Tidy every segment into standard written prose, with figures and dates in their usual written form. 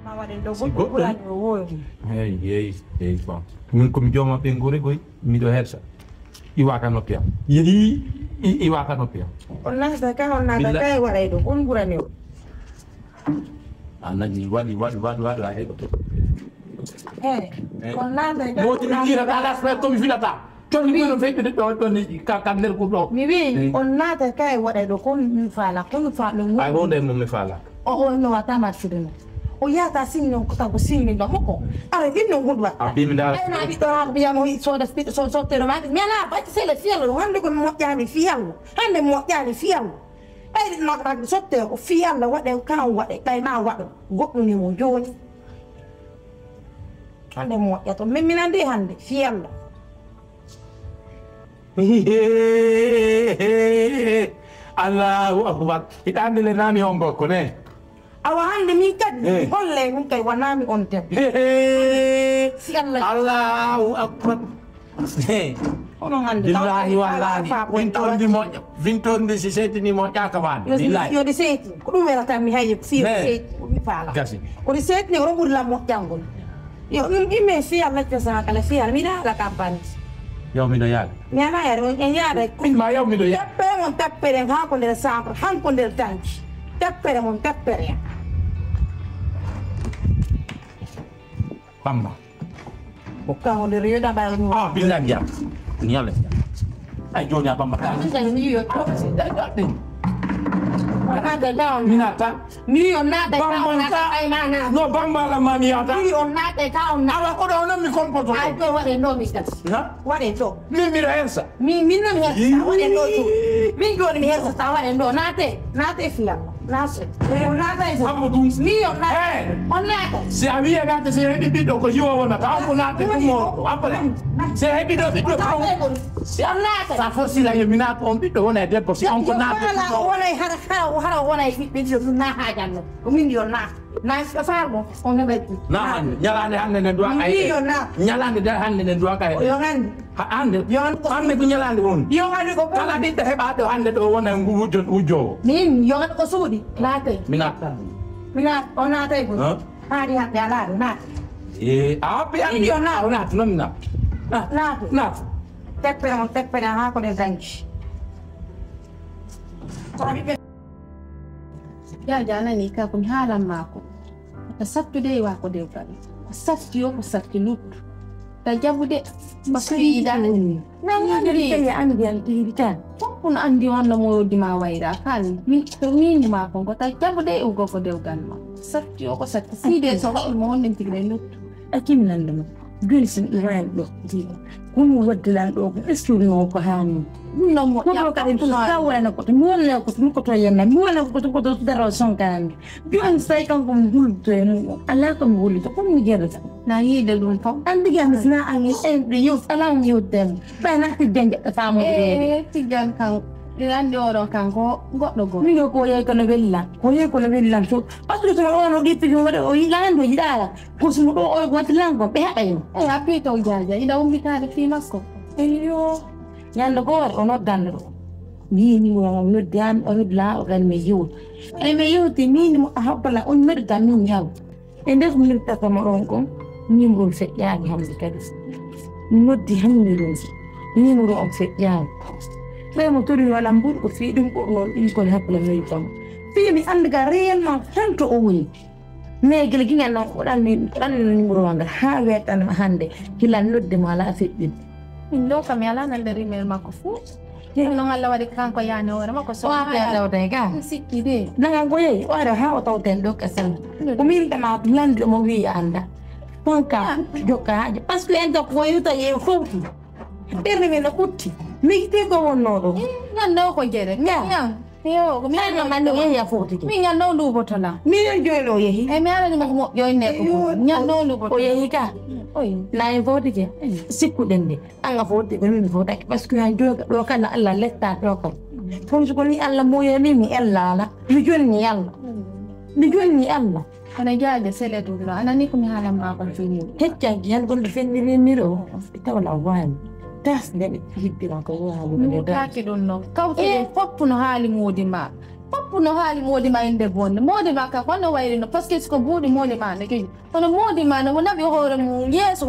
ma waɗen ɗo goɗɗo ɓurani o woyni eyi bon min komi jooma ɓengure koy miɗo hersa iwaka noppi am yeehi iwaka noppi am on nasta ka on nata ka e waɗay ɗo on ɓurani o a nani waɗi a heɓoto on nata moti mi kirata ala sper tomi filata ton mbiɗo feƴƴude ɗon kam nder ko ɗo mi wi on nata ka e waɗay ɗo komi faala komi faalo ay wonde mum mi faala o no watama fude no o yata sinno ko tago sinni ɗo makko ara ɗinno huɗwa bimi dara ayna ɓiɗɗo ha mbiyamo soda sottero ma mi ala ɓacci sele fiyallo ɗo hande komi moƴƴani fiyallo hande mi moƴƴani fiyallo ɓayɗi nagɗagde sotte o fiyallo waɗe kan waɗe ɓayma waɗo goɗɗunimo joni hande mi moƴƴato mimminandi hande fiyallo allahu akbar ita andi le nami on gorko ne awa hande min kadi holle min kay wanami on tem si allah allahu akbar onon hande billahi wallahi vintorndi moƴƴa vintorndi si seetini moƴƴaka waade billahi yode seeti ko ɗum welata mi hayi si seeti mi faala gasi koɗi seetini oɗon ɓuri lam moƴƴangol yo ɗum imme fi allah cosana kala fi allah miɗa haala campagne yaw miɗo yaade mi ala yaade on en yaada ma yaw miɗo yaade tappere mon tappere ha ko nder chambre han ko nder tanki tappere mon tappere bamba ko kanko nder yoɗa ɓaɗa ah billahi jam ni yalla ay joni a bamba minata mi on naɗa ka no bamba la mami yata mi on naɗa ka on ala ko ɗo non mi comporto ay ɗo waɗe ɗo mi gas waɗe ɗo min miɗo hensa min nomi hersata waɗe ɗo to min joni mi hersata waɗe ɗo naate fiya nase naata e amadou mi on naata on naata si a wiyagate si heɓi ɓiɗɗo ko jiwo wonata on ko naate ɗumo après si heɓi ɗo ɓiɗɗo si on naata sa forsila yo mi naata on ɓiɗɗo wona e debbo si on ko naate wonay hara wonay ɓiɓɓe ɗiɗo ɗum na haajanno ko min yo naata naata farmo on heɓati na hande ñalande hande nde duwa kay ñalande nde hande nde duwa kay yo hande hande hande ko ñalande woni yo hande ko kala ɓiɗɗo heɓaɗo hande ɗo wona wujjowo min yo hande ko suuɗi naatay mi naata mi naata o naatay ko haadi hande ala ɗo naata a ɓe andi o naata noon mi naata naata teppere ha ko ɗe danki Jaja nani ka kun halan mako ta sattude wa ko dewgal satti ko satti luttu ta jabude basiri dan nangiri kay andi andi tan kun andi wala mo dima wayra kan mi to min ma ko ta jabude o go ko dewgal ma satti ko satti side so mo honden tigre luttu akim nan dum dul sin iran do kun wadlan do esuri no ko hani no mo ko ka en ka wala ko to mo na ko ko to yana mo na ko to daro son kan bi an sai kan ko hul to en ala ko hul to ko mi gerata na yi da dun fa an diga misna an yi en de yo salam yo dem ba na ti denje ta samu ti jan kan Dirande oro kanko goddo go mi ko ye ko no bella so parce que ono gitti ko wada o yilando yidala ko sumo do o watlan ko be haɓay apito jaja ida umbitade fi makko yo nyando ko ono dando ni mo no dan o la o gan me yo ti ni mo habala on mer dan ni yaw ende ko mi ta ko mo ko ni mo fe yaani hamdi kadi no di hamdi ni mo on fe yaani ɓe mo tori wala mburɗo fi ɗum ɓurnon ɗin kone hakkille meyi fam fimi andiga réellement tanto o woni mais guila guigal noon ɗanni numéro ma ngal ha wetanma hande gila nodde mo ala feƴƴin min ɗo kam mi ala nande rimel makko fou non Allah waɗi kanko yaani hoore makko so tawten ga sikki de nagan ko yeeyi wara ha o tawten ɗo kasal ko min ɗama landi omo wi anda ton ka jokka haaji par ce que en tak ko yewta ye fowti ɓerde men no ɓutti migite ko wonno ɗo ñanno ko jere yo ko mi no mande o yeehi a fotike mi ñanno lubotola million joyi ɗo yeehi e mi alanima ko moƴƴoyne ko ñanno luboto o yeehi ka na en fotike sikkuɗen de anga fotike ko min fotake par ce que han joga ɗo kala Allah letta ɗo kam toon soko ni Allah moyani mi ellala mi jonni Allah ana jaaje sele ɗum ɗo anani komi haalan makon fini heccanki han gonɗo fenniriniro tawla wani tasde ɓe hiddira ko mi taki ɗum noon kawtuɗe fopp no haali muudi ma fopp no haali modi ma inde bonde modi ma ka kono wayrino parce que ko buudi modi ma ne kini kono modi ma no nabi hoore mu yeso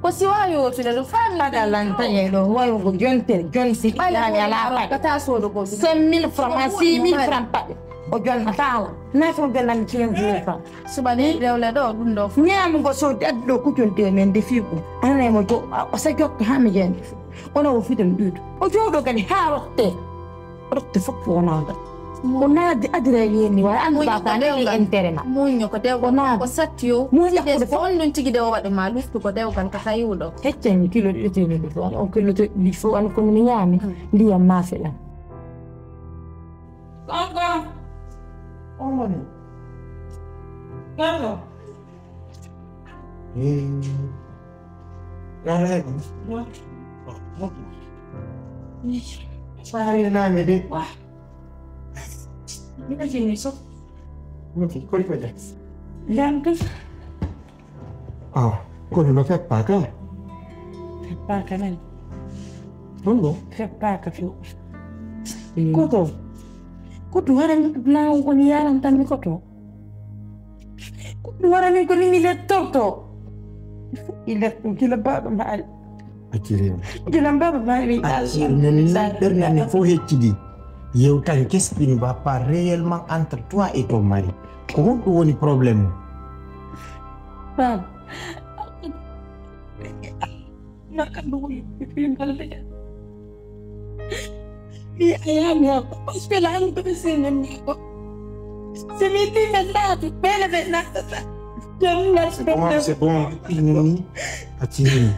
ko siwayo to de fam ada lan taye do wayo go jonsi ya la ka ta so do go 5000 francs 6000 francs pa o jonna taw na so be lan ci en fa subani rewle do dum do nyam go so daddo ku jonte men de fiku ane mo jo o sa jokk ha mi jen ono o fitam dudu o jodo gani ha rotte fop wona Mona adreyeni wa an ba ka ne interna munyo ko dew ko satio mo de ko on tigi de wado ma luftu ko dew kan ka tayudo heccen kilo de tele de on kilo de li fo an ko ni nyami ndiya mafela Gongo Omoni Gongo Nana Saya nanya deh. Wah Ini sini so. Kau di mana? Yang ke? Oh, kau dulu siapa kan? Siapa kan? Dulu. Siapa ke tu? Kau tu? Kau tu orang bilang kau ni orang tan kau tu. Kau tu orang ni kau ni milet tu. Ilet kila bab mahal. Akhirnya. Kila bab mahal. Akhirnya ni fo hecidi. Yow tan kestin ba pas réellement entre toi et ton mari. Ko woni problème? Bab. Nak dulu pingal dia. Ni ayamnya pas pelan bersini ni. Semiti nak bela bela. Jangan C'est bon. Ini akhirnya.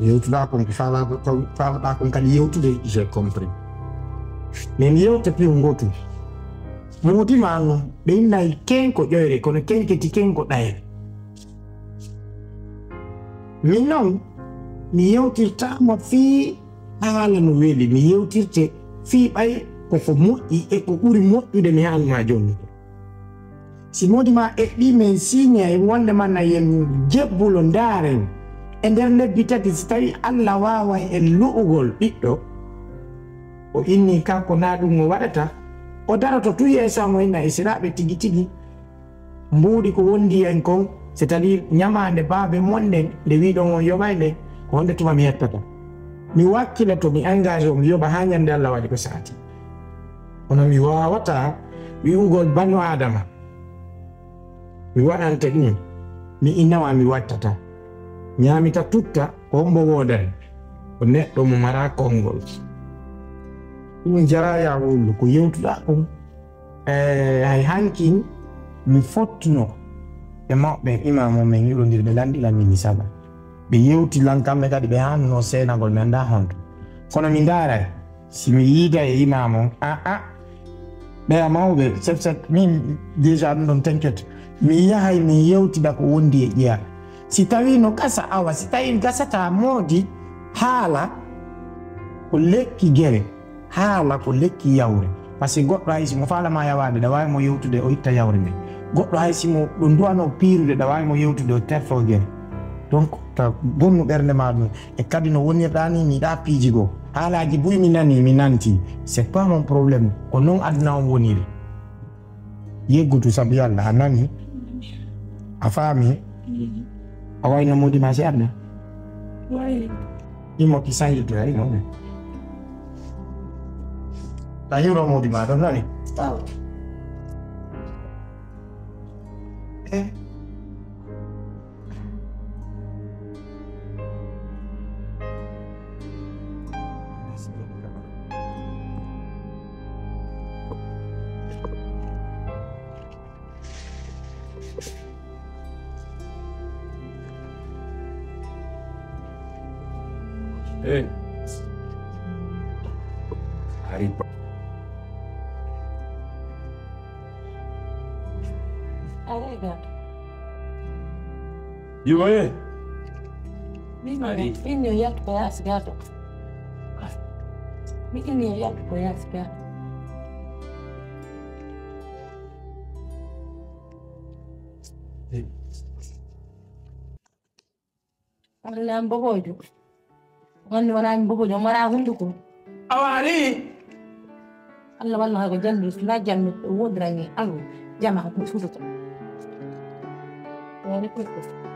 Eu te dá com que fala com que eu te já comprei. Nem eu te pergunto. Mudi mano, bem na quem ko yore, kono quem que te quem ko dai. Mi não, mi eu te tá mo fi ala no weli, mi eu te fi bai ko fo mo e ko uri mo de mi han ma joni. Si modi ma e di men signa e wonde man na yen jebbulo ndaren. E nder lebbi tati so tawi Allah wawa en lu'ugol ɓiɗɗo o inni kanko na ɗum o waɗata o daroto tu yeesamo inna e siraɓe tigi tigi mbuuɗi ko wondi en kon c'est à dire ñamande baabe monɗen nde wiɗon on yoɓay nde ko honde tuma mi yettata mi wakkilato mi engagé o mi yoɓa ha ñande Allah waɗi ko saati kono mi wawata wi'ugol banu adama mi waɗante ɗum mi innama mi wattata ñamita tutta ko mbo wodan ko neɗɗo mo mara konngol ɗum jaraya wullu ko yewtuɗa ɗum hay hankin mi fottuno e maɓɓe imamo men yiɗodir ɓe lanɗilamini saba ɓe yewti lankamɓe kadi ɓe hanno senagol mi anda honto kono mi daray simi yiida e imamo ɓe a mawɓe sefset min déjà ɗum ɗon tenkete mi yahay mi yewtida ko wondi e ƴeya si tawi no gasa awa si tawi gasata moodi haala ko lekki gere haala ko lekki yawre par ce que goɗɗo hay simo falama yawade ɗa wawi mo yewtude o itta yawre nde goɗɗo hay simo ɗo duwano piirude ɗa wawi mo yewtude o terfo gere donc ta gonnu ɓernde ma ɗum e kadi no wonirɗa ni miɗa piiji goo haalaji buy mi nani mi nanti c'est pas mon probléme ko noon aduna on woniri yeggutu saabu yallah a nani a faami a wayno modi ma si adna imo ki sañjito ay no ta yuro modi ma ɗon nani Hey. Hari Alega. You are here? Ini ya kwa sigado. Ini ya kwa sigado. Allah mbogojo. Wani wana mbogojo mara hunduko. Awari. Allah wallah ko jandu la jandu wodrani alu jama ko fuduto. Wala ko.